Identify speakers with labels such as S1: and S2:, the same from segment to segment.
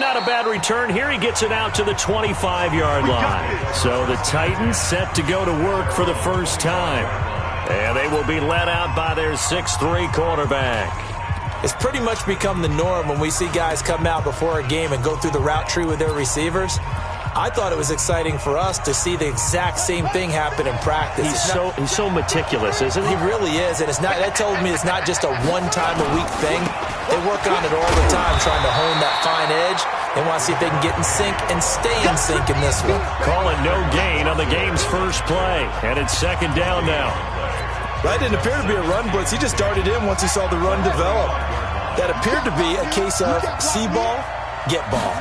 S1: not a bad return here. He gets it out to the 25-yard line. So the Titans set to go to work for the first time. And they will be led out by their 6'3" quarterback.
S2: It's pretty much become the norm when we see guys come out before a game and go through the route tree with their receivers. I thought it was exciting for us to see the exact same thing happen in practice.
S1: He's so meticulous, isn't he?
S2: He really is, and that told me it's not just a one-time-a-week thing. They work on it all the time, trying to hone that fine edge. They want to see if they can get in sync and stay in sync in this one.
S1: Call it no gain on the game's first play, and it's second down now.
S3: That didn't appear to be a run blitz. He just darted in once he saw the run develop. That appeared to be a case of see ball, get ball.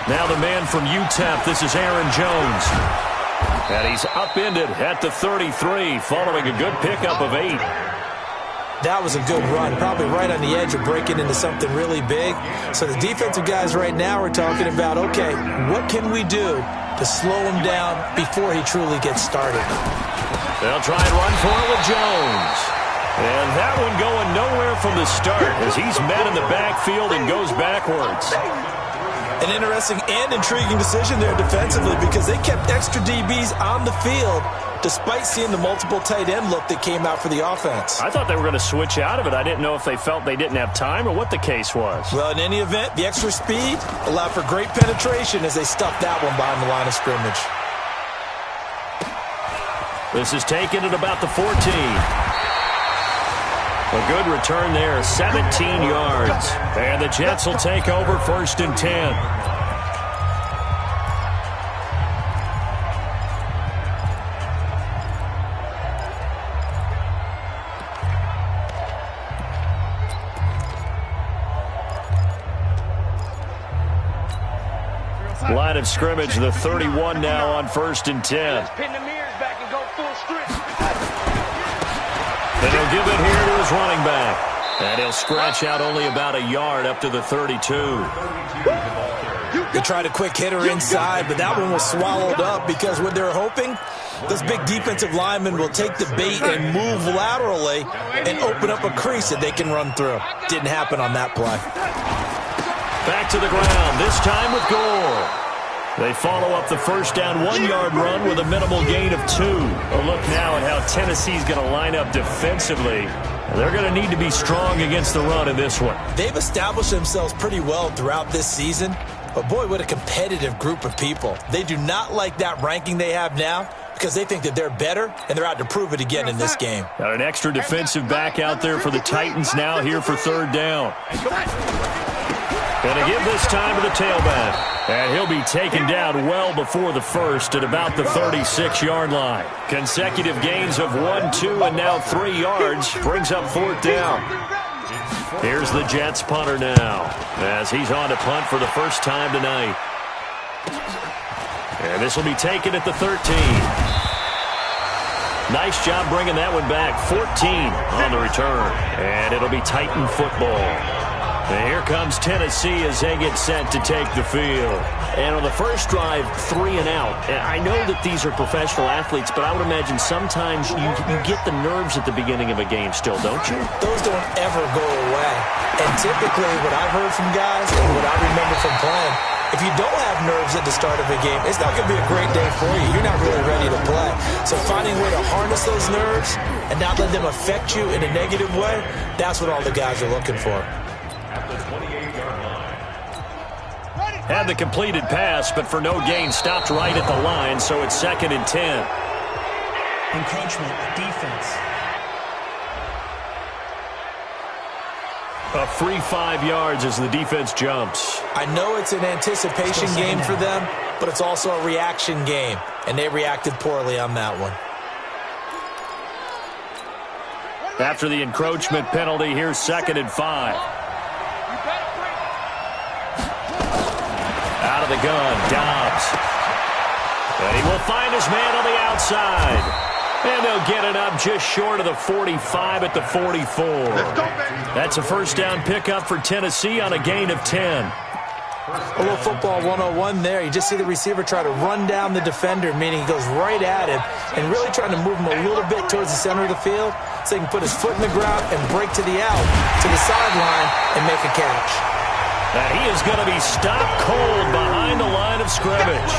S1: Now the man from UTEP, this is Aaron Jones. And he's upended at the 33, following a good pickup of 8.
S2: That was a good run, probably right on the edge of breaking into something really big. So the defensive guys right now are talking about, okay, what can we do to slow him down before he truly gets started?
S1: They'll try and run for it with Jones. And that one going nowhere from the start as he's met in the backfield and goes backwards.
S3: An interesting and intriguing decision there defensively because they kept extra DBs on the field despite seeing the multiple tight end look that came out for the offense.
S1: I thought they were going to switch out of it. I didn't know if they felt they didn't have time or what the case was.
S3: Well, in any event, the extra speed allowed for great penetration as they stuffed that one behind the line of scrimmage.
S1: This is taken at about the 14. A good return there, 17 yards. And the Jets will take over first and 10. Line of scrimmage, the 31 now on first and 10. And he'll give it here to his running back. And he'll scratch out only about a yard up to the 32.
S2: They tried a quick hitter inside, but that one was swallowed up because what they're hoping, those big defensive linemen will take the bait and move laterally and open up a crease that they can run through. Didn't happen on that play.
S1: Back to the ground, this time with Gore. They follow up the first down 1-yard run with a minimal gain of 2. A look now at how Tennessee's going to line up defensively. They're going to need to be strong against the run in this one.
S2: They've established themselves pretty well throughout this season. But, boy, what a competitive group of people. They do not like that ranking they have now because they think that they're better, and they're out to prove it again in this game.
S1: Got an extra defensive back out there for the Titans now here for third down. Going to give this time to the tailback. And he'll be taken down well before the first at about the 36-yard line. Consecutive gains of 1, 2, and now 3 yards brings up fourth down. Here's the Jets punter now as he's on to punt for the first time tonight. And this will be taken at the 13. Nice job bringing that one back. 14 on the return. And it'll be Titan football. And here comes Tennessee as they get set to take the field. And on the first drive, 3 and out. And I know that these are professional athletes, but I would imagine sometimes you get the nerves at the beginning of a game still, don't you?
S2: Those don't ever go away. And typically what I've heard from guys and what I remember from playing, if you don't have nerves at the start of a game, it's not going to be a great day for you. You're not really ready to play. So finding a way to harness those nerves and not let them affect you in a negative way, that's what all the guys are looking for.
S1: Had the completed pass, but for no gain, stopped right at the line, so it's second and 10.
S4: Encroachment, defense.
S1: A free 5 yards as the defense jumps.
S2: I know it's an anticipation game for them, but it's also a reaction game, and they reacted poorly on that one.
S1: After the encroachment penalty, here's second and 5. Out of the gun, Dobbs. And he will find his man on the outside. And they'll get it up just short of the 45 at the 44. That's a first down pickup for Tennessee on a gain of 10.
S2: A little football 101 there. You just see the receiver try to run down the defender, meaning he goes right at him and really trying to move him a little bit towards the center of the field so he can put his foot in the ground and break to the out, to the sideline, and make a catch.
S1: And he is going to be stopped cold behind the line of scrimmage.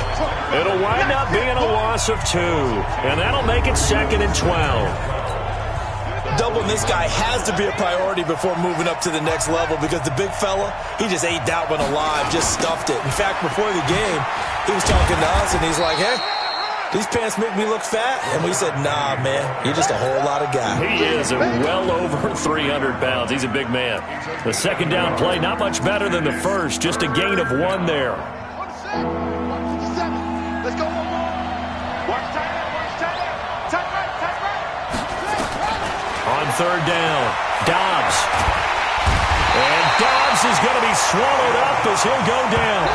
S1: It'll wind up being a loss of 2, and that'll make it 2nd and 12.
S3: Doubling this guy has to be a priority before moving up to the next level because the big fella, he just ate that one alive, just stuffed it. In fact, before the game, he was talking to us, and he's like, hey, these pants make me look fat. And we said, nah, man, you're just a whole lot of guy.
S1: He is well over 300 pounds. He's a big man. The second down play, not much better than the first, just a gain of 1 there.
S5: Let's go one more. Watch tight end, watch tight end. Tight right.
S1: On third down, Dobbs. And Dobbs is going to be swallowed up as he'll go down.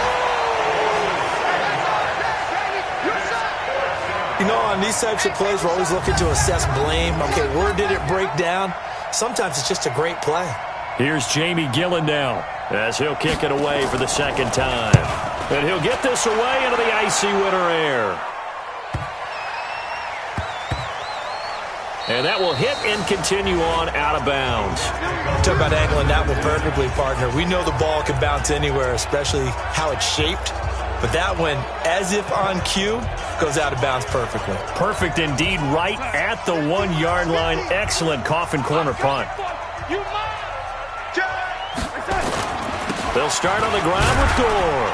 S3: You know, on these types of plays, we're always looking to assess blame. Okay, where did it break down? Sometimes it's just a great play.
S1: Here's Jamie Gillen now as he'll kick it away for the second time. And he'll get this away into the icy winter air. And that will hit and continue on out of bounds.
S3: Talk about angling that one perfectly, partner. We know the ball can bounce anywhere, especially how it's shaped. But that one, as if on cue, goes out of bounds perfectly.
S1: Perfect indeed, right at the 1-yard line. Excellent coffin corner punt. They'll start on the ground with Gore.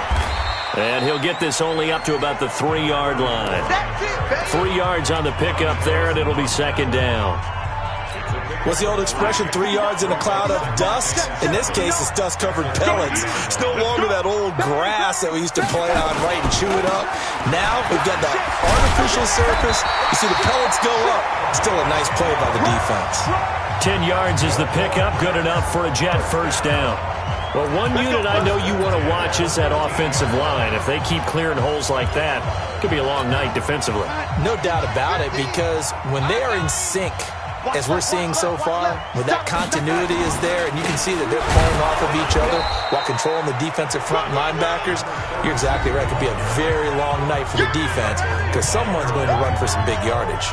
S1: And he'll get this only up to about the 3-yard line. 3 yards on the pickup there, and it'll be second down.
S3: What's the old expression, 3 yards in a cloud of dust? In this case, it's dust-covered pellets. It's no longer that old grass that we used to play on, right, and chew it up. Now we've got that artificial surface. You see the pellets go up. Still a nice play by the defense.
S1: 10 yards is the pickup, good enough for a Jet first down. Well, one unit I know you want to watch is that offensive line. If they keep clearing holes like that, it could be a long night defensively.
S3: No doubt about it, because when they are in sync, as we're seeing so far, when that continuity is there, and you can see that they're playing off of each other while controlling the defensive front linebackers, you're exactly right. It could be a very long night for the defense because someone's going to run for some big yardage.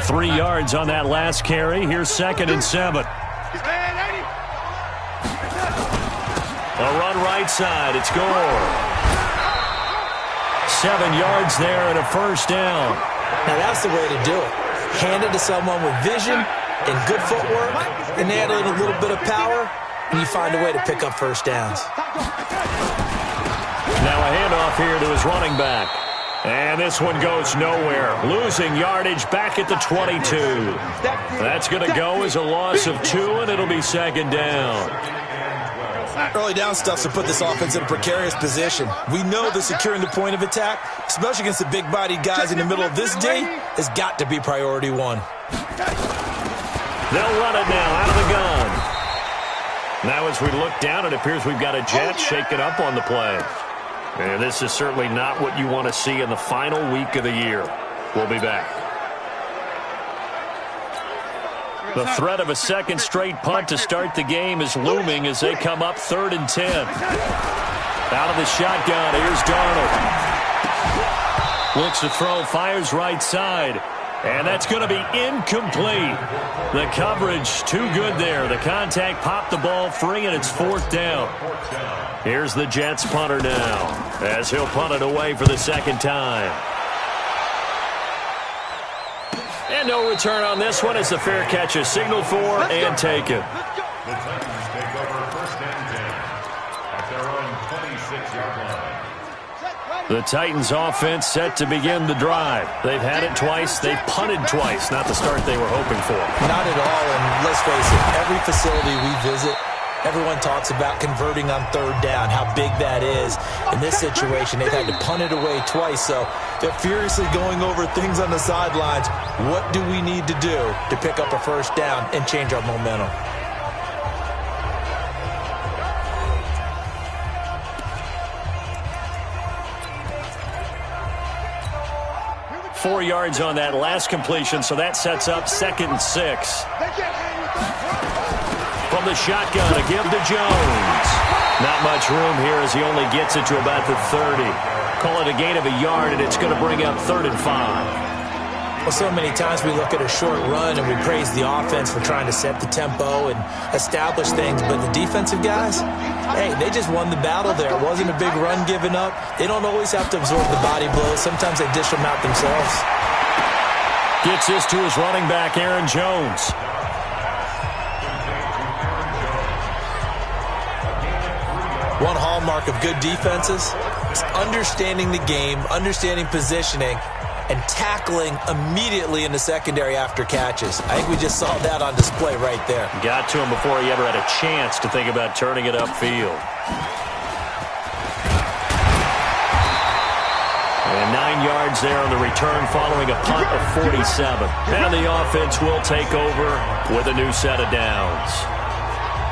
S1: Three yards on that last carry. Here's 2nd and 7. A run right side. It's Gore. 7 yards there and a first down.
S3: Now that's the way to do it. Hand it to someone with vision and good footwork, and add in a little bit of power, and you find a way to pick up first downs.
S1: Now a handoff here to his running back. And this one goes nowhere. Losing yardage back at the 22. That's going to go as a loss of 2, and it'll be second down.
S3: Early down stuff to put this offense in a precarious position. We know that securing the point of attack, especially against the big-bodied guys in the middle of this day, has got to be priority 1.
S1: They'll run it now out of the gun. Now as we look down, it appears we've got a Jet shaken up on the play. And this is certainly not what you want to see in the final week of the year. We'll be back. The threat of a second straight punt to start the game is looming as they come up 3rd and 10. Out of the shotgun, here's Darnold. Looks to throw, fires right side. And that's going to be incomplete. The coverage too good there. The contact popped the ball free, and it's 4th down. Here's the Jets punter now as he'll punt it away for the second time. And no return on this one as the fair catch is signaled for and taken.
S5: The Titans take over 1st and 10 at their own 26-yard line.
S1: The Titans offense set to begin the drive. They've had it twice. They've punted twice. Not the start they were hoping for.
S3: Not at all, and let's face it, every facility we visit, everyone talks about converting on 3rd down, how big that is. In this situation, they've had to punt it away twice, so they're furiously going over things on the sidelines. What do we need to do to pick up a first down and change our momentum?
S1: Four yards on that last completion, so that sets up 2nd and 6. From the shotgun, a give to Jones. Not much room here as he only gets it to about the 30. Call it a gain of a yard, and it's going to bring up 3rd and 5.
S2: Well, so many times we look at a short run and we praise the offense for trying to set the tempo and establish things, but the defensive guys, hey, they just won the battle there. It wasn't a big run given up. They don't always have to absorb the body blows. Sometimes they dish them out themselves.
S1: Gets this to his running back, Aaron Jones.
S2: One hallmark of good defenses is understanding the game, understanding positioning, and tackling immediately in the secondary after catches. I think we just saw that on display right there.
S1: Got to him before he ever had a chance to think about turning it upfield. And 9 yards there on the return following a punt of 47. And the offense will take over with a new set of downs.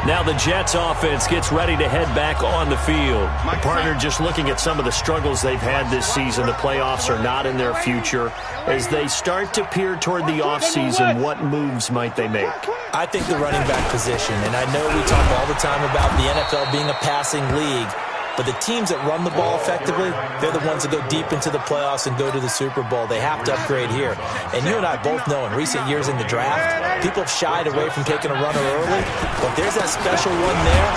S1: Now the Jets offense gets ready to head back on the field. Partner, just looking at some of the struggles they've had this season, the playoffs are not in their future. As they start to peer toward the offseason, what moves might they make?
S2: I think the running back position, and I know we talk all the time about the NFL being a passing league, but the teams that run the ball effectively, they're the ones that go deep into the playoffs and go to the Super Bowl. They have to upgrade here. And you and I both know in recent years in the draft, people have shied away from taking a runner early. But there's that special one there.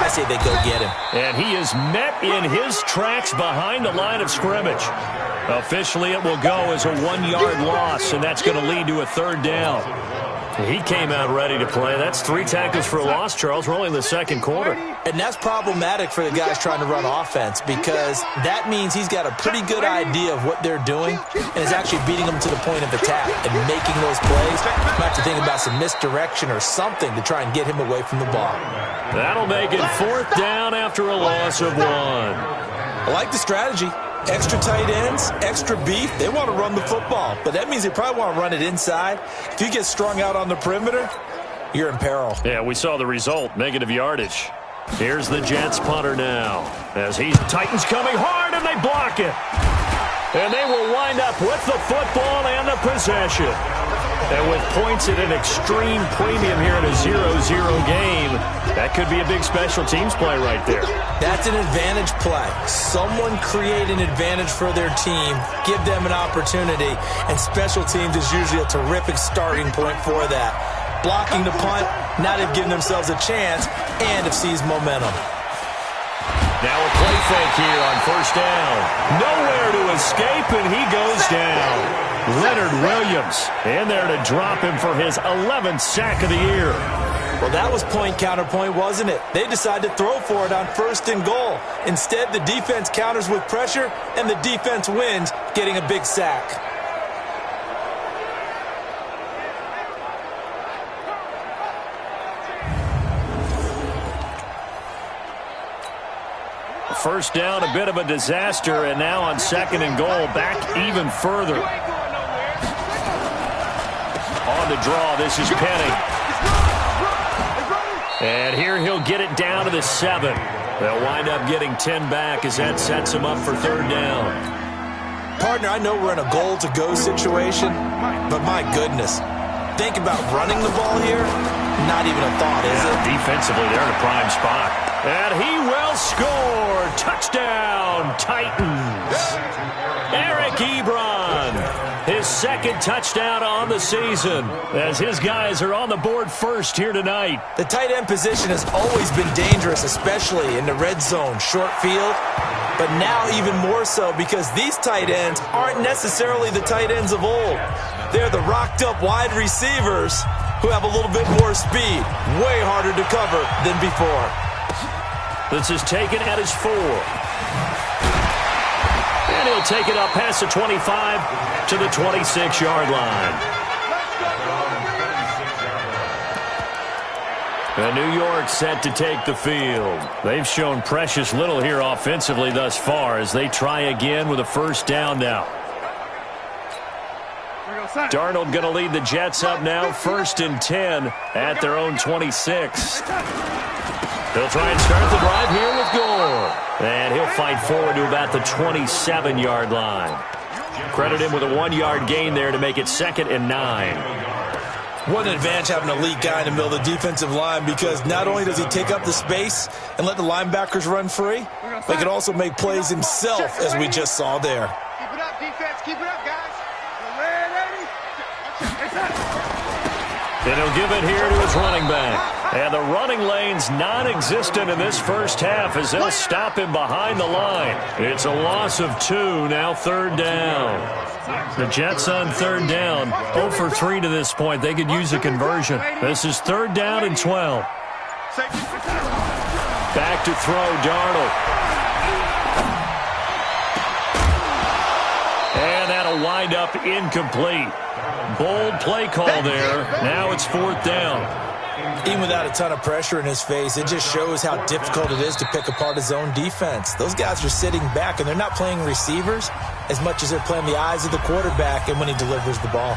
S2: I say they go get him.
S1: And he is met in his tracks behind the line of scrimmage. Officially, it will go as a 1-yard loss, and that's going to lead to a 3rd down. He came out ready to play. That's 3 tackles for a loss, Charles. We're only in the 2nd quarter.
S2: And that's problematic for the guys trying to run offense because that means he's got a pretty good idea of what they're doing and is actually beating them to the point of attack and making those plays. You have to think about some misdirection or something to try and get him away from the ball.
S1: That'll make it 4th down after a loss of 1.
S2: I like the strategy. Extra tight ends, extra beef. They want to run the football, but that means they probably want to run it inside. If you get strung out on the perimeter, you're in peril.
S1: Yeah, we saw the result, negative yardage. Here's the Jets punter now. As Titans coming hard, and they block it. And they will wind up with the football and the possession. And with points at an extreme premium here in a 0-0 game, that could be a big special teams play right there.
S2: That's an advantage play. Someone create an advantage for their team, give them an opportunity, and special teams is usually a terrific starting point for that. Blocking the punt, now they've given themselves a chance and have seized momentum.
S1: Now a play fake here on 1st down. Nowhere to escape, and he goes down. Leonard Williams in there to drop him for his 11th sack of the year.
S2: Well, that was point counterpoint, wasn't it? They decided to throw for it on 1st and goal. Instead, the defense counters with pressure, and the defense wins, getting a big sack.
S1: First down, a bit of a disaster, and now on 2nd and goal, back even further. On the draw, this is Penny. And here he'll get it down to the 7. They'll wind up getting 10 back as that sets him up for 3rd down.
S2: Partner, I know we're in a goal-to-go situation, but my goodness. Think about running the ball here. Not even a thought, is it?
S1: Defensively, they're in a prime spot. And he will score. Touchdown, Titans. Eric Ebron, his 2nd touchdown on the season, as his guys are on the board first here tonight.
S2: The tight end position has always been dangerous, especially in the red zone, short field. But now even more so because these tight ends aren't necessarily the tight ends of old. They're the rocked-up wide receivers who have a little bit more speed, way harder to cover than before.
S1: This is taken at his 4. And he'll take it up past the 25 to the 26-yard line. And New York set to take the field. They've shown precious little here offensively thus far as they try again with a 1st down now. Darnold going to lead the Jets up now, 1st and 10 at their own 26. He'll try and start the drive here with Gore. And he'll fight forward to about the 27-yard line. Credit him with a 1-yard gain there to make it 2nd and 9.
S3: What an advantage having an elite guy in the middle of the defensive line, because not only does he take up the space and let the linebackers run free, but he can also make plays himself, as we just saw there.
S6: Keep it up, defense. Keep it up, guys.
S1: And he'll give it here to his running back. And the running lane's non-existent in this first half as they'll stop him behind the line. It's a loss of 2, now third down. The Jets on third down, 0 for 3 to this point. They could use a conversion. This is third down and 12. Back to throw, Darnold. And that'll wind up incomplete. Bold play call there. Now it's fourth down.
S3: Even without a ton of pressure in his face, it just shows how difficult it is to pick apart his own defense. Those guys are sitting back, and they're not playing receivers as much as they're playing the eyes of the quarterback and when he delivers the ball.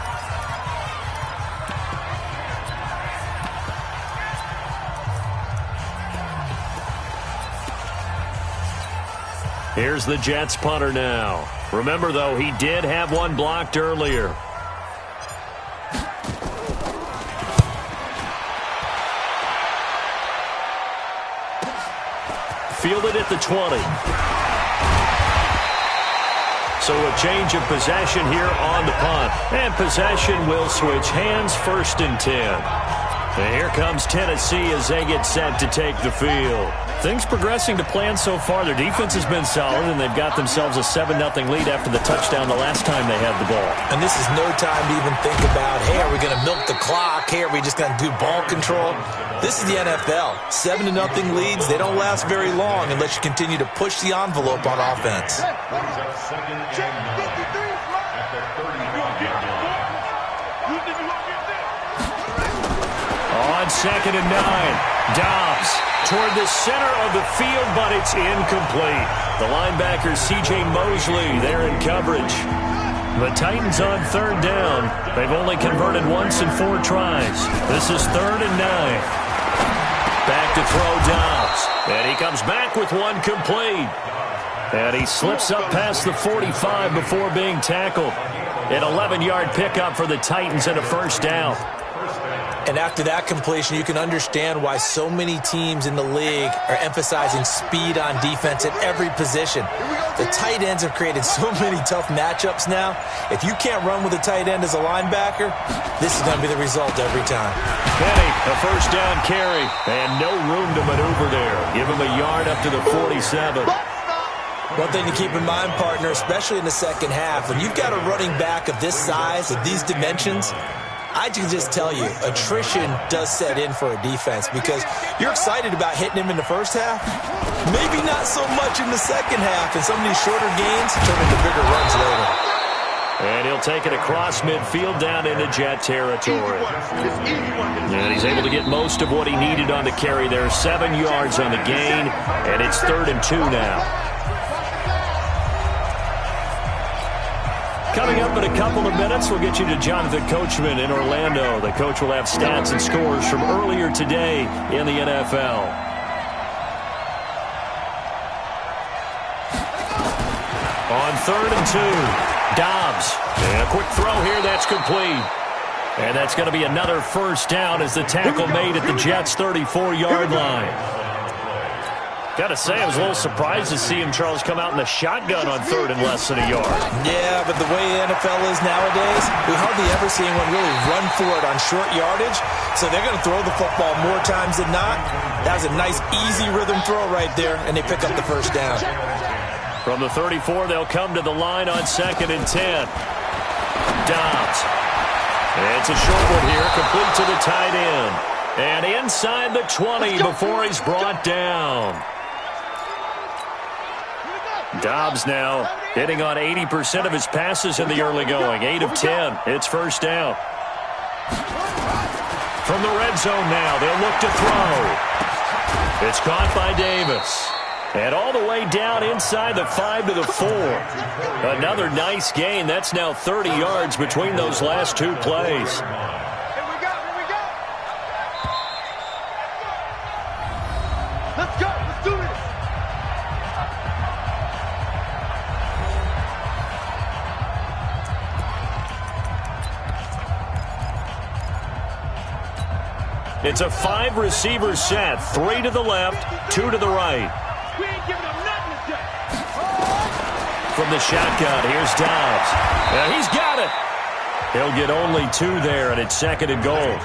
S1: Here's the Jets punter now. Remember, though, he did have one blocked earlier. Fielded at the 20. So a change of possession here on the punt. And possession will switch hands, first and 10. And here comes Tennessee as they get set to take the field. Things progressing to plan so far. Their defense has been solid, and they've got themselves a 7-0 lead after the touchdown the last time they had the ball.
S3: And this is no time to even think about, hey, are we going to milk the clock? Hey, are we just going to do ball control? This is the NFL. 7-0 leads, they don't last very long unless you continue to push the envelope on offense.
S1: On second and 9, Dobbs toward the center of the field, but it's incomplete. The linebacker, C.J. Mosley, there in coverage. The Titans on third down. They've only converted once in 4 tries. This is third and 9. Back to throw Dobbs. And he comes back with one complete. And he slips up past the 45 before being tackled. An 11-yard pickup for the Titans and a first down.
S3: And after that completion, you can understand why so many teams in the league are emphasizing speed on defense at every position. The tight ends have created so many tough matchups now. If you can't run with a tight end as a linebacker, this is going to be the result every time.
S1: Penny, a first down carry, and no room to maneuver there. Give him a yard up to the 47.
S3: One thing to keep in mind, partner, especially in the second half, when you've got a running back of this size, of these dimensions, I can just tell you, attrition does set in for a defense because you're excited about hitting him in the first half. Maybe not so much in the second half, and some of these shorter gains turn into bigger runs later.
S1: And he'll take it across midfield down into Jet territory. And he's able to get most of what he needed on the carry there. 7 yards on the gain, and it's third and 2 now. Coming up in a couple of minutes, we'll get you to Jonathan Coachman in Orlando. The coach will have stats and scores from earlier today in the NFL. On third and 2, Dobbs. And a quick throw here, that's complete. And that's going to be another first down as the tackle made at the Jets' 34-yard line. Got to say, I was a little surprised to see him, Charles, come out in the shotgun on third and less than a yard.
S3: Yeah, but the way the NFL is nowadays, we hardly ever see anyone really run for it on short yardage. So they're going to throw the football more times than not. That was a nice, easy rhythm throw right there, and they pick up the first down.
S1: From the 34, they'll come to the line on second and 10. Dobbs. It's a short one here, complete to the tight end. And inside the 20 before he's brought down. Dobbs now hitting on 80% of his passes in the early going. 8 of 10. It's first down. From the red zone now, they'll look to throw. It's caught by Davis. And all the way down inside the 5 to the 4. Another nice gain. That's now 30 yards between those last 2 plays.
S6: Let's go. Let's do this.
S1: It's a 5-receiver set. 3 to the left, 2 to the right.
S6: We ain't giving them nothing today.
S1: From the shotgun, here's Dobbs. Yeah, he's got it. He'll get only 2 there, and it's 2nd and goal.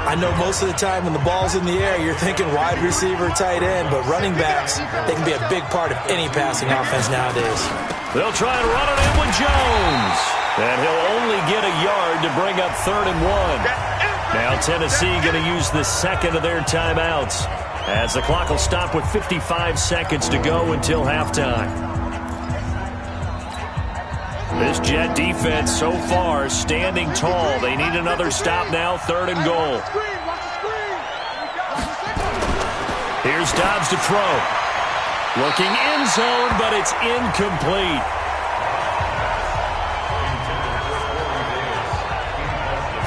S2: I know most of the time when the ball's in the air, you're thinking wide receiver, tight end, but running backs, they can be a big part of any passing offense nowadays.
S1: They'll try and run it in with Jones. And he'll only get a yard to bring up 3rd and 1. Now Tennessee going to use the 2nd of their timeouts, as the clock will stop with 55 seconds to go until halftime. This Jet defense so far standing tall. They need another stop now, 3rd and goal. Here's Dobbs to throw. Looking end zone, but it's incomplete.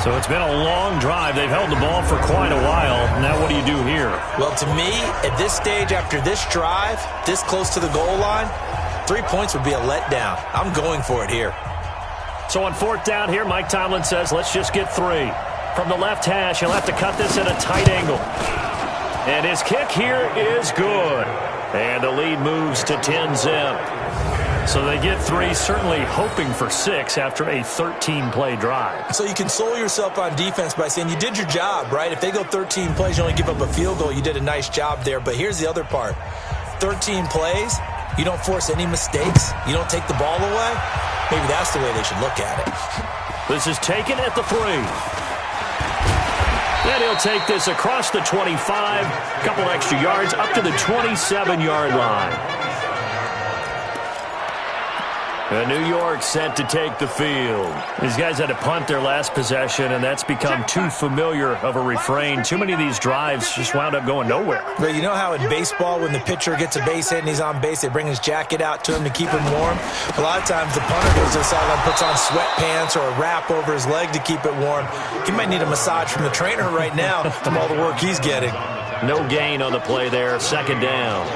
S1: So it's been a long drive. They've held the ball for quite a while. Now what do you do here?
S2: Well, to me, at this stage after this drive, this close to the goal line, 3 points would be a letdown. I'm going for it here.
S1: So on 4th down here, Mike Tomlin says, let's just get 3. From the left hash, he'll have to cut this at a tight angle. And his kick here is good. And the lead moves to 10-zip. So they get 3, certainly hoping for 6 after a 13-play drive.
S2: So you console yourself on defense by saying you did your job, right? If they go 13 plays, you only give up a field goal, you did a nice job there. But here's the other part. 13 plays, you don't force any mistakes, you don't take the ball away. Maybe that's the way they should look at it.
S1: This is taken at the 3. Then he'll take this across the 25, a couple extra yards, up to the 27-yard line. And New York set to take the field. These guys had to punt their last possession, and that's become too familiar of a refrain. Too many of these drives just wound up going nowhere.
S2: But you know how in baseball, when the pitcher gets a base hit and he's on base, they bring his jacket out to him to keep him warm? A lot of times the punter goes to the sideline, puts on sweatpants or a wrap over his leg to keep it warm. He might need a massage from the trainer right now from all the work he's getting.
S1: No gain on the play there. 2nd down.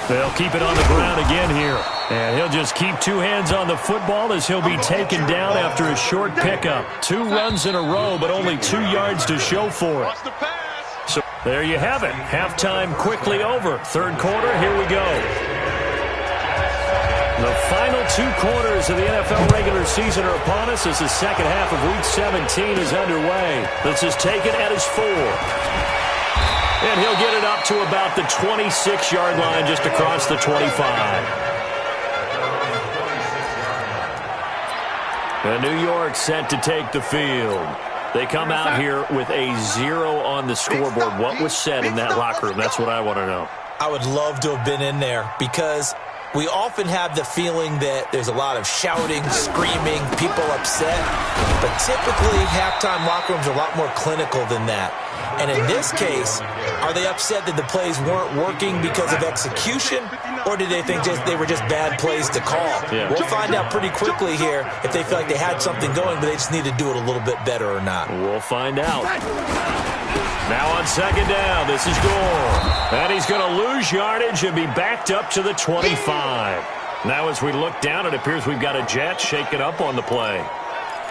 S1: They'll keep it on the ground again here. And he'll just keep 2 hands on the football as he'll be taken down after a short pickup. 2 runs in a row, but only 2 yards to show for it. So there you have it. Halftime quickly over. 3rd quarter, here we go. The final 2 quarters of the NFL regular season are upon us as the second half of Week 17 is underway. This is taken at his 4. And he'll get it up to about the 26-yard line just across the 25. And New York set to take the field. They come out here with a 0 on the scoreboard. What was said in that locker room? That's what I want to know.
S2: I would love to have been in there because we often have the feeling that there's a lot of shouting, screaming, people upset. But typically, halftime locker rooms are a lot more clinical than that. And in this case, are they upset that the plays weren't working because of execution, or did they think they were just bad plays to call?
S1: Yeah.
S2: We'll find out pretty quickly here if they feel like they had something going, but they just need to do it a little bit better or not.
S1: We'll find out. Now on 2nd down, this is Gore. And he's going to lose yardage and be backed up to the 25. Now as we look down, it appears we've got a Jet shaken up on the play.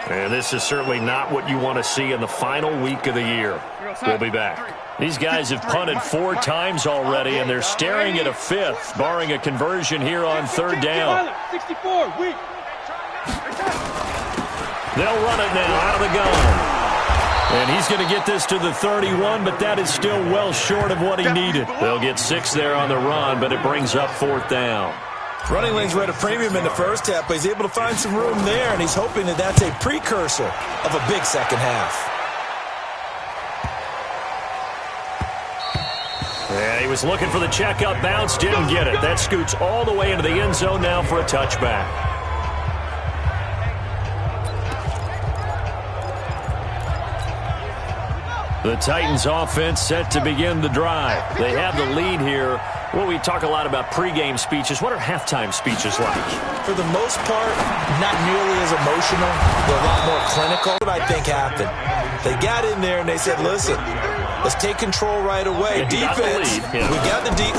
S1: And this is certainly not what you want to see in the final week of the year. We'll be back. These guys have punted 4 times already, and they're staring at a 5th, barring a conversion here on 3rd down.
S6: 64, weak.
S1: They'll run it now out of the gun. And he's going to get this to the 31, but that is still well short of what he needed. They'll get 6 there on the run, but it brings up 4th down.
S2: Running lanes were at a premium in the first half, but he's able to find some room there, and he's hoping that that's a precursor of a big second half.
S1: And he was looking for the checkup bounce, didn't get it. That scoots all the way into the end zone now for a touchback. The Titans offense set to begin the drive. They have the lead here. Well, we talk a lot about pregame speeches. What are halftime speeches like?
S2: For the most part, not nearly as emotional. They're a lot more clinical. What I think happened, they got in there and they said, listen, let's take control right away.
S1: Yeah,
S2: defense, we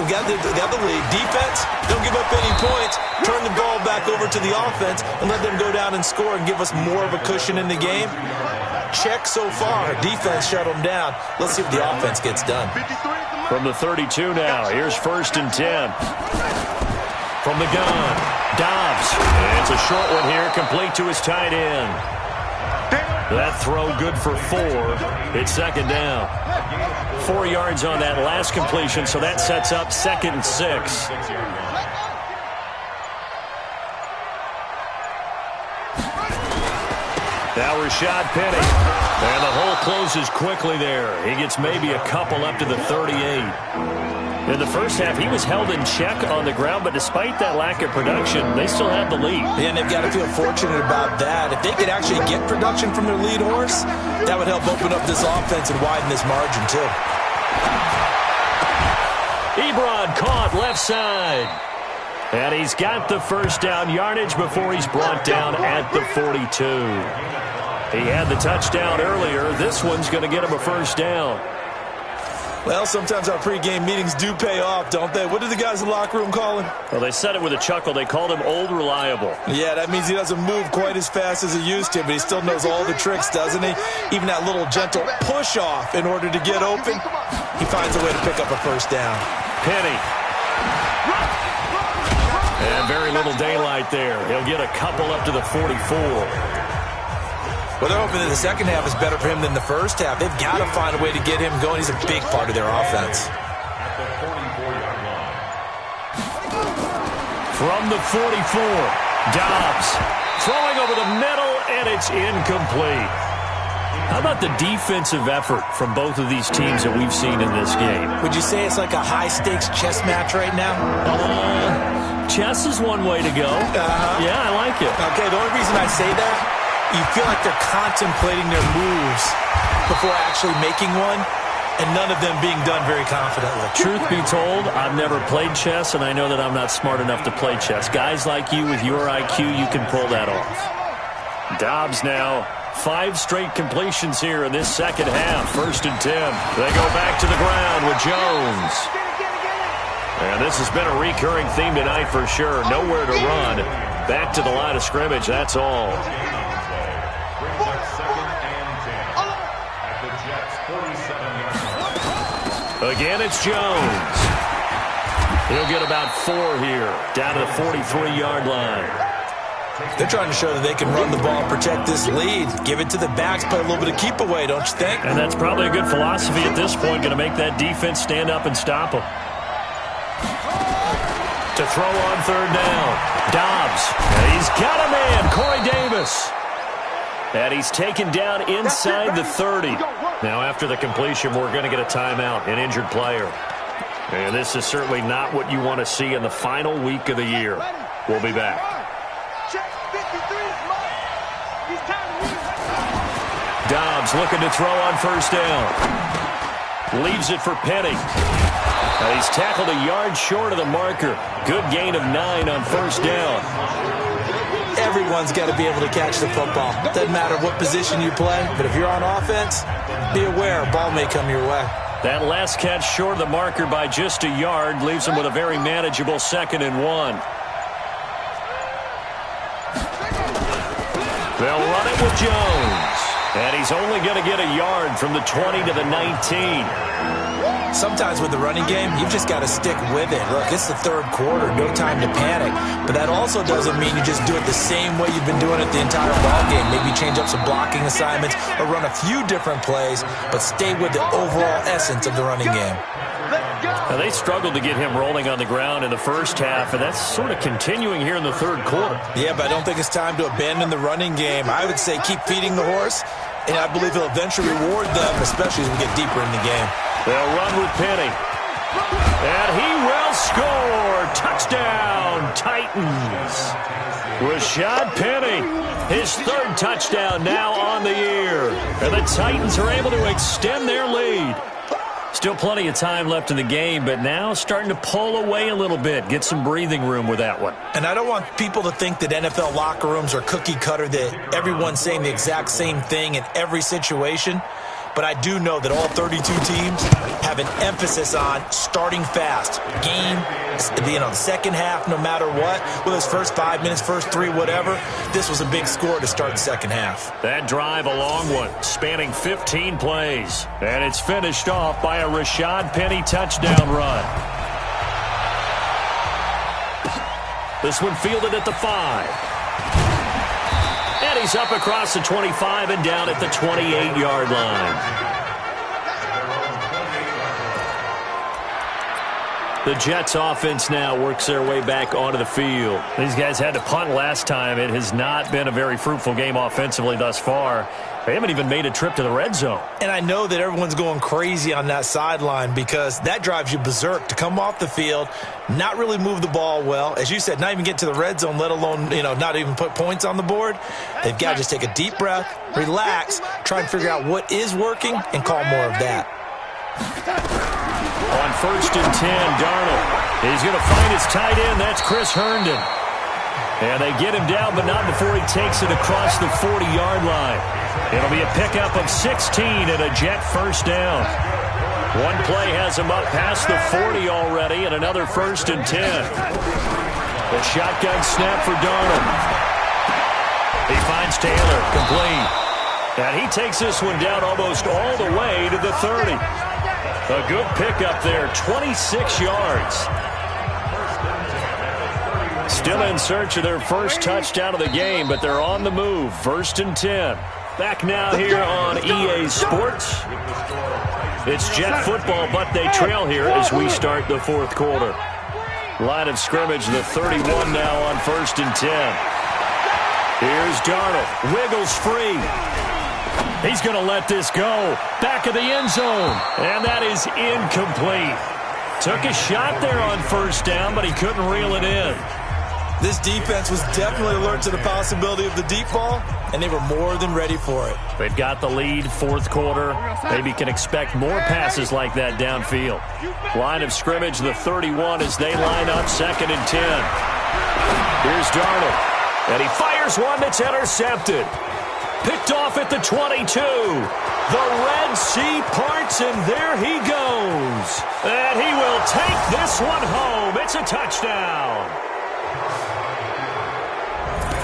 S2: got have the lead. Defense, don't give up any points. Turn the ball back over to the offense and let them go down and score and give us more of a cushion in the game. Check so far. Defense shut them down. Let's see what the offense gets done.
S1: From the 32 now, here's 1st and 10. From the gun, Dobbs. And it's a short one here, complete to his tight end. That throw good for 4. It's 2nd down. 4 yards on that last completion, so that sets up 2nd and 6. Now Rashad Penny. And the hole closes quickly there. He gets maybe a couple up to the 38. In the first half, he was held in check on the ground, but despite that lack of production, they still had the lead.
S2: And they've got to feel fortunate about that. If they could actually get production from their lead horse, that would help open up this offense and widen this margin, too.
S1: Ebron caught left side. And he's got the 1st down yardage before he's brought down at the 42. He had the touchdown earlier. This one's going to get him a 1st down.
S2: Well, sometimes our pregame meetings do pay off, don't they? What did the guys in the locker room call him?
S1: Well, they said it with a chuckle. They called him Old Reliable.
S2: Yeah, that means he doesn't move quite as fast as he used to, but he still knows all the tricks, doesn't he? Even that little gentle push-off in order to get open, he finds a way to pick up a 1st down.
S1: Penny. And very little daylight there. He'll get a couple up to the 44.
S2: Well, they're hoping that the second half is better for him than the first half. They've got to find a way to get him going. He's a big part of their offense.
S5: At the 44-yard line.
S1: From the 44, Dobbs throwing over the middle, and it's incomplete. How about the defensive effort from both of these teams that we've seen in this game?
S2: Would you say it's like a high-stakes chess match right now?
S1: Chess is one way to go. Yeah, I like it.
S2: Okay, the only reason I say that, you feel like they're contemplating their moves before actually making one, and none of them being done very confidently.
S1: Truth be told, I've never played chess, and I know that I'm not smart enough to play chess. Guys like you with your IQ, you can pull that off. Dobbs now, 5 straight completions here in this second half. 1st and 10. They go back to the ground with Jones. And this has been a recurring theme tonight for sure. Nowhere to run. Back to the line of scrimmage, that's all. Again, it's Jones. He'll get about 4 here, down to the 43-yard line.
S2: They're trying to show that they can run the ball and protect this lead. Give it to the backs, play a little bit of keep away, don't you think?
S1: And that's probably a good philosophy at this point, going to make that defense stand up and stop them. To throw on 3rd down, Dobbs. He's got a man, Corey Davis. And he's taken down inside the 30. Now, after the completion, we're going to get a timeout, an injured player. And this is certainly not what you want to see in the final week of the year. We'll be back. Dobbs looking to throw on 1st down. Leaves it for Penny. And he's tackled a yard short of the marker. Good gain of 9 on 1st down.
S2: Everyone's got to be able to catch the football. Doesn't matter what position you play, but if you're on offense, be aware a ball may come your way.
S1: That last catch short of the marker by just a yard leaves him with a very manageable 2nd and 1. They'll run it with Jones. And he's only going to get a yard from the 20 to the 19.
S2: Sometimes with the running game, you've just got to stick with it. Look, it's the 3rd quarter, no time to panic. But that also doesn't mean you just do it the same way you've been doing it the entire ball game. Maybe change up some blocking assignments or run a few different plays, but stay with the overall essence of the running game.
S1: Now, they struggled to get him rolling on the ground in the first half, and that's sort of continuing here in the 3rd quarter.
S2: Yeah, but I don't think it's time to abandon the running game. I would say keep feeding the horse, and I believe he'll eventually reward them, especially as we get deeper in the game.
S1: They'll run with Penny. And he will score. Touchdown, Titans. Rashad Penny, his 3rd touchdown now on the year. And the Titans are able to extend their lead. Still plenty of time left in the game, but now starting to pull away a little bit. Get some breathing room with that one.
S2: And I don't want people to think that NFL locker rooms are cookie cutter, that everyone's saying the exact same thing in every situation. but I do know that all 32 teams have an emphasis on starting fast. Game, the second half, no matter what, whether it's first 5 minutes, first 3, whatever, this was a big score to start the second half.
S1: That drive, a long one, spanning 15 plays. And it's finished off by a Rashad Penny touchdown run. This one fielded at the 5. And he's up across the 25 and down at the 28-yard line. The Jets offense now works their way back onto the field. These guys had to punt last time. It has not been a very fruitful game offensively thus far. They haven't even made a trip to the red zone.
S2: And I know that everyone's going crazy on that sideline because that drives you berserk to come off the field, not really move the ball well. As you said, not even get to the red zone, let alone, not even put points on the board. They've got to just take a deep breath, relax, try and figure out what is working, and call more of that.
S1: On 1st and 10, Darnold. He's going to find his tight end. That's Chris Herndon. And they get him down, but not before he takes it across the 40-yard line. It'll be a pickup of 16 and a Jet first down. One play has him up past the 40 already, and another 1st and 10. The shotgun snap for Darnold. He finds Taylor, complete. And he takes this one down almost all the way to the 30. A good pickup there, 26 yards. Still in search of their first touchdown of the game, but they're on the move. 1st and 10. Back now here on EA Sports. It's Jet football, but they trail here as we start the 4th quarter. Line of scrimmage, the 31 now on 1st and 10. Here's Darnold. Wiggles free. He's going to let this go. Back of the end zone. And that is incomplete. Took a shot there on 1st down, but he couldn't reel it in.
S2: This defense was definitely alert to the possibility of the deep ball, and they were more than ready for it.
S1: They've got the lead, 4th quarter. Maybe can expect more passes like that downfield. Line of scrimmage, the 31 as they line up 2nd and 10. Here's Darnold. And he fires one that's intercepted. Picked off at the 22. The Red Sea parts, and there he goes. And he will take this one home. It's a touchdown.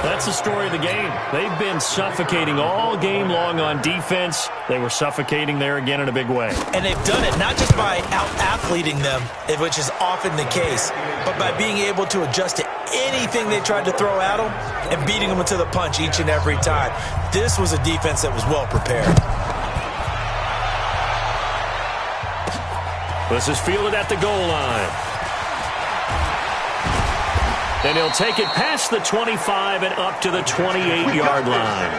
S1: That's the story of the game. They've been suffocating all game long on defense. They were suffocating there again in a big way.
S2: And they've done it not just by out-athleting them, which is often the case, but by being able to adjust to anything they tried to throw at them and beating them to the punch each and every time. This was a defense that was well prepared.
S1: This is fielded at the goal line. And he'll take it past the 25 and up to the 28-yard line.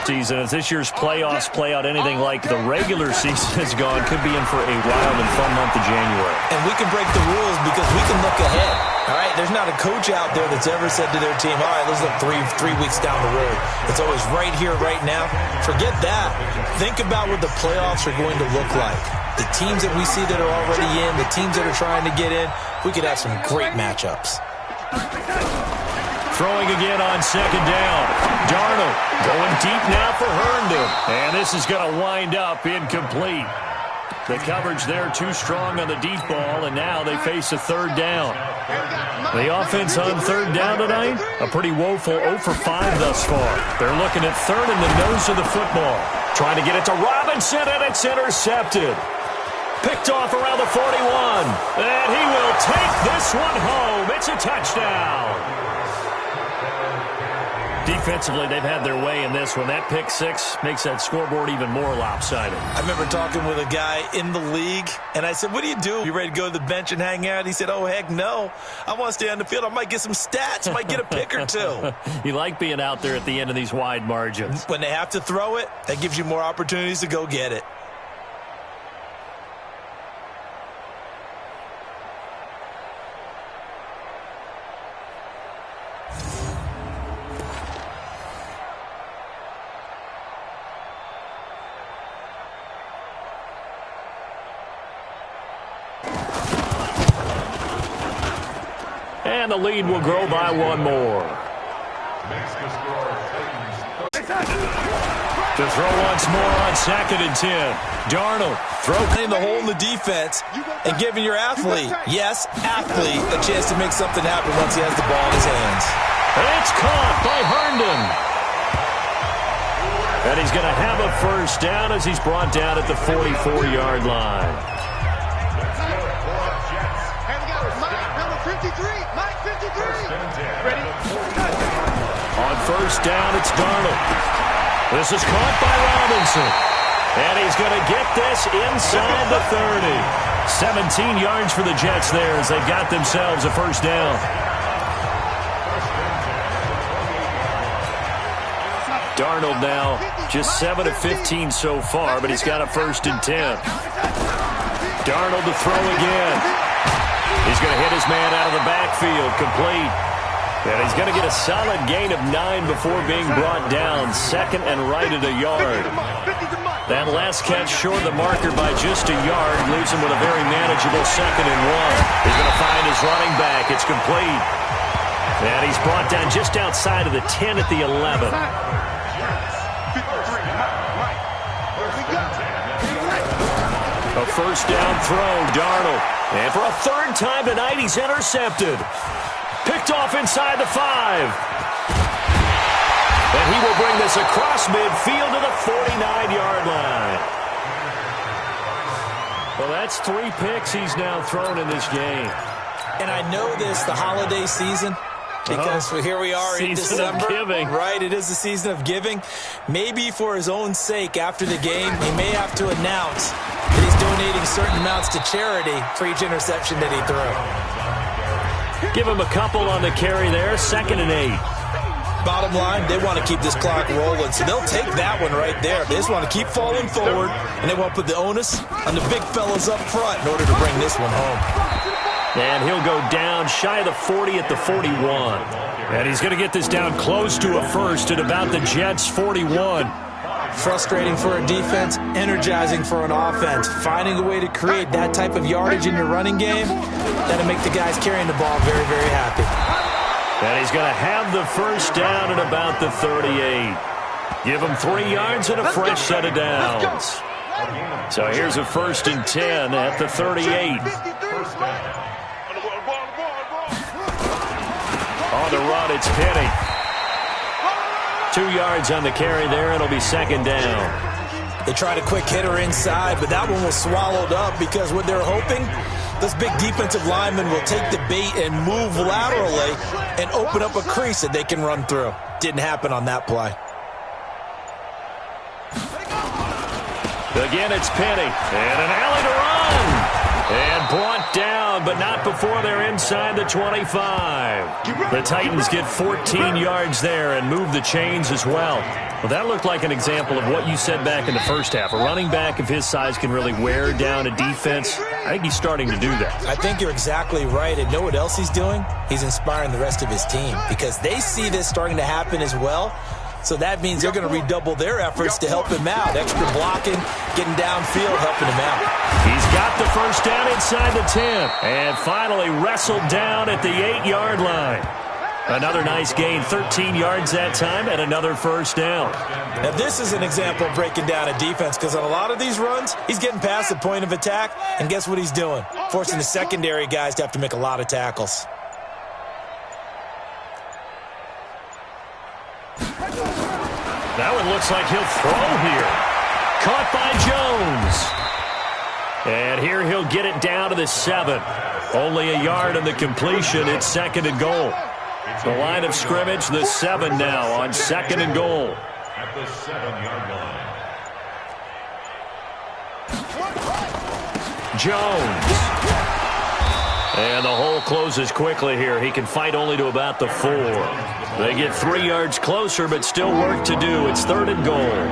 S1: Season, as this year's playoffs play out anything like the regular season has gone, could be in for a wild and fun month of January.
S2: And we can break the rules because we can look ahead. All right, there's not a coach out there that's ever said to their team, all right, let's look three weeks down the road. It's always right here, right now. Forget that. Think about what the playoffs are going to look like. The teams that we see that are already in, the teams that are trying to get in, we could have some great matchups.
S1: Throwing again on 2nd down. Darnold going deep now for Herndon. And this is going to wind up incomplete. The coverage there too strong on the deep ball, and now they face a 3rd down. The offense on 3rd down tonight, a pretty woeful 0 for 5 thus far. They're looking at 3rd in the nose of the football. Trying to get it to Robinson, and it's intercepted. Picked off around the 41. And he will take this one home. It's a touchdown. Defensively, they've had their way in this one. That pick 6 makes that scoreboard even more lopsided.
S2: I remember talking with a guy in the league, and I said, what do? You ready to go to the bench and hang out? He said, oh, heck no. I want to stay on the field. I might get some stats. I might get a pick or two.
S1: You like being out there at the end of these wide margins.
S2: When they have to throw it, that gives you more opportunities to go get it.
S1: And the lead will grow by one more.
S5: Makes the score Titans.
S1: To throw once more on 2nd and 10. Darnold
S3: in the hole in the defense and giving your athlete, yes, athlete, a chance to make something happen once he has the ball in his hands.
S1: It's caught by Herndon. And he's going to have a first down as he's brought down at the 44-yard line.
S6: And we got Mike, number 53. Mike 53. Ready?
S1: On first down, it's Darnold. This is caught by Robinson. And he's going to get this inside the 30. 17 yards for the Jets there as they got themselves a first down. Darnold now just 7 of 15 so far, but he's got a 1st and 10. Darnold to throw again. He's going to hit his man out of the backfield, complete. And he's going to get a solid gain of 9 before being brought down. 2nd and right at a yard. That last catch short the marker by just a yard, leaves him with a very manageable 2nd and 1. He's going to find his running back. It's complete. And he's brought down just outside of the 10 at the 11. A first down throw, Darnold. And for a 3rd time tonight, he's intercepted. Picked off inside the 5. And he will bring this across midfield to the 49-yard line. Well, that's 3 picks he's now thrown in this game.
S3: And I know this, the holiday season, because here we are in December.
S1: Season of giving.
S3: Right, it is the season of giving. Maybe for his own sake, after the game, he may have to announce that he's donating certain amounts to charity for each interception that he threw.
S1: Give him a couple on the carry there, 2nd and 8.
S3: Bottom line, they want to keep this clock rolling, so they'll take that one right there. They just want to keep falling forward, and they want to put the onus on the big fellas up front in order to bring this one home.
S1: And he'll go down shy of the 40 at the 41. And he's going to get this down close to a first at about the Jets' 41.
S3: Frustrating for a defense, energizing for an offense. Finding a way to create that type of yardage in your running game, that'll make the guys carrying the ball very, very happy.
S1: And he's going to have the first down at about the 38. Give him 3 yards and a fresh set of downs. So here's a 1st and 10 at the 38. On the run, it's Penny. 2 yards on the carry there. It'll be 2nd down.
S3: They tried a quick hitter inside, but that one was swallowed up because what they're hoping, this big defensive lineman will take the bait and move laterally and open up a crease that they can run through. Didn't happen on that play.
S1: Again, it's Penny. And an alley to run. And brought down, but not before they're inside the 25. The Titans get 14 yards there and move the chains as well. Well, that looked like an example of what you said back in the first half. A running back of his size can really wear down a defense. I think he's starting to do that.
S3: I think you're exactly right. And know what else he's doing? He's inspiring the rest of his team because they see this starting to happen as well. So that means they're going to redouble their efforts to help him out. Extra blocking, getting downfield, helping him out.
S1: He's got the first down inside the 10. And finally wrestled down at the 8-yard line. Another nice gain, 13 yards that time, and another first down.
S3: Now this is an example of breaking down a defense because on a lot of these runs, he's getting past the point of attack, and guess what he's doing? Forcing the secondary guys to have to make a lot of tackles.
S1: That one looks like he'll throw here. Caught by Jones. And here he'll get it down to the 7. Only a yard on the completion. It's 2nd and goal. The line of scrimmage, the 7 now on 2nd and goal.
S5: At the 7-yard line.
S1: Jones. And the hole closes quickly here. He can fight only to about the 4. They get 3 yards closer, but still work to do. It's 3rd and goal.